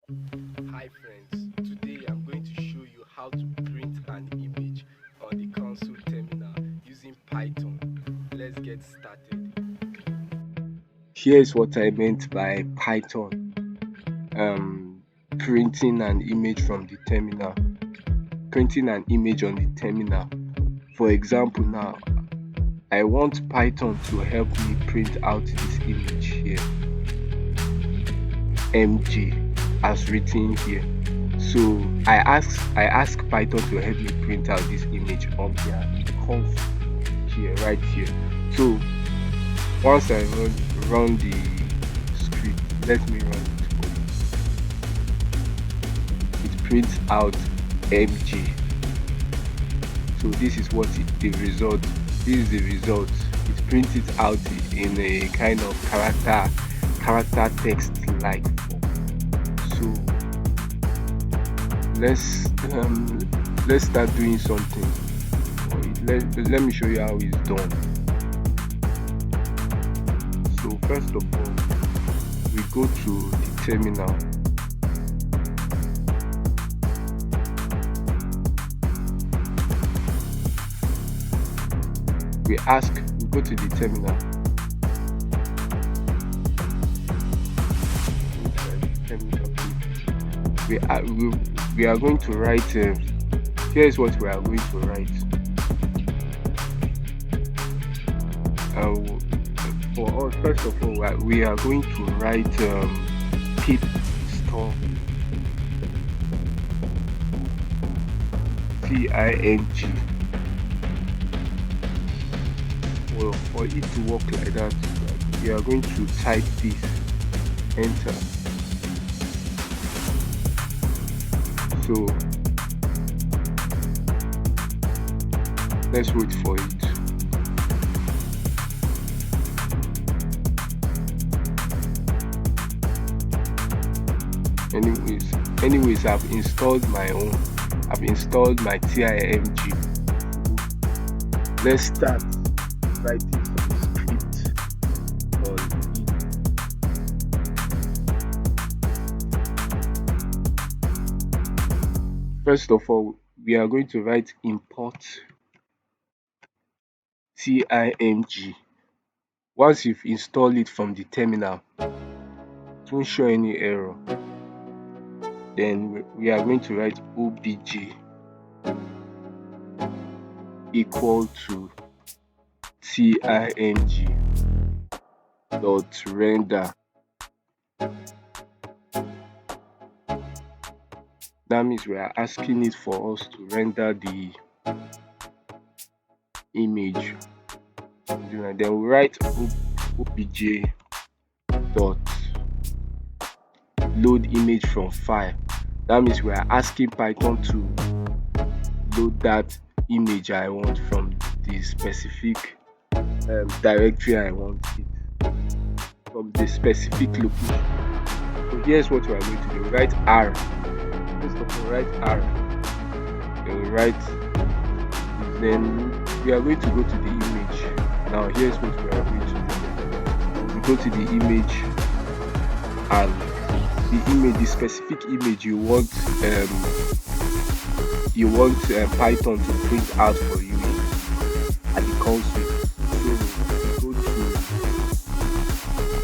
Hi friends, today I'm going to show you how to print an image on the console terminal using Python. Let's get started. Here's what I meant by Python. Um, Printing an image from the terminal. Printing an image on the terminal. For example now, I want Python to help me print out this image here. MG as written here. So I ask Python to help me print out this image on their conf here, right here. So once I run the script, let me run it for you. It prints out MG. So this is what the result. This is the result. It prints it out in a kind of character text like form. So let's um let's start doing something. Let me show you how it's done. So first of all, we go to the terminal. We go to the terminal. We are going to write. Here's what we are going to write. For us, first of all, we are going to write pip store ping. Well, for it to work like that, we are going to type this, enter. So let's wait for it. Anyways, I've installed my own. I've installed my TIMG. Let's start writing some script on it. First of all, we are going to write import TIMG. Once you've installed it from the terminal, it won't show any error. Then we are going to write obj equal to TIMG dot render. That means we are asking it for us to render the image. Then we write obj dot load image from file. That means we are asking Python to load that image I want from the specific directory I want it, from the specific location. So here's what we are going to do. Write R. First of all, write R. Then we write. Then we are going to go to the image. Now here's what we are going to do. We go to the image and the specific image you want Python to print out for you at the console. So we go to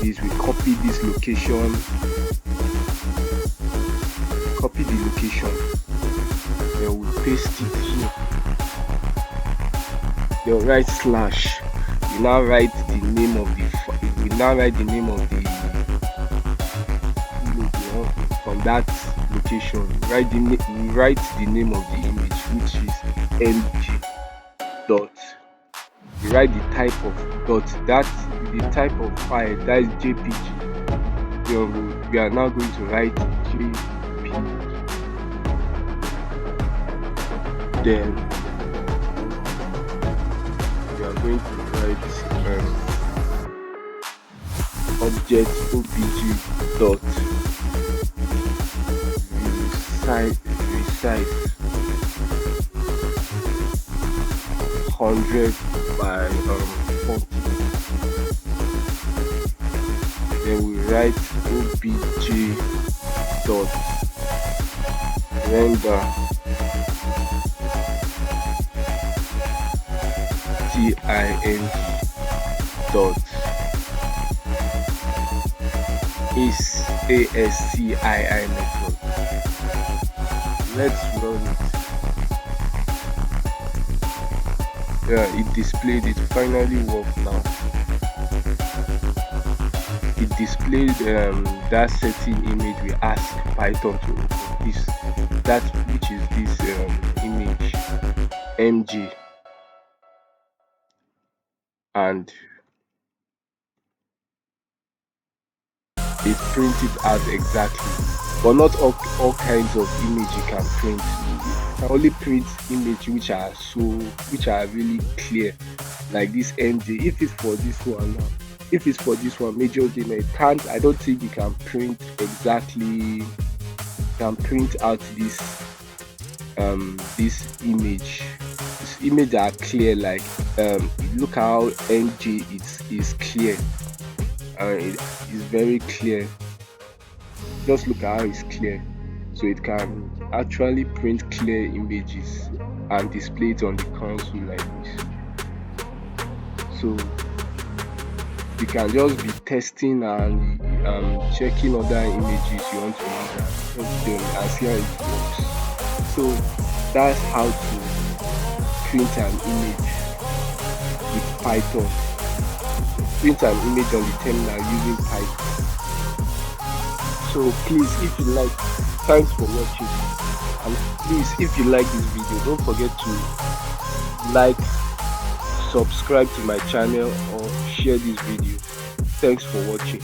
this, we copy this location, copy the location, then we paste it here. Then write slash. You now write the name of the from that location. Write the name of the image, which is mg dot. You write the type of dot, the type of file, that is jpg. We are now going to write jpg. Then we are going to write object obj dot resize 100 by 40. Then we write obj dot render ting dot ASCII method. Let's run it. Yeah, it displayed, it finally worked now. It displayed that certain image we ask Python to open. This, that which is this image MG, and it printed out exactly. But not all kinds of image you can print. You can only print image which are really clear, like this MJ. If it's for this one now, if it's for this one, Major Gamer, it can't. I don't think you can print exactly. You can print out this this image. This image are clear. Like look how MJ is clear. It is very clear. Just look at how it's clear. So it can actually print clear images and display it on the console like this. So you can just be testing and checking other images you want to use and see how it works. So that's how to print an image with Python. Print an image on the terminal using Python. So please, if you like, thanks for watching, and please, if you like this video, don't forget to like, subscribe to my channel, or share this video. Thanks for watching.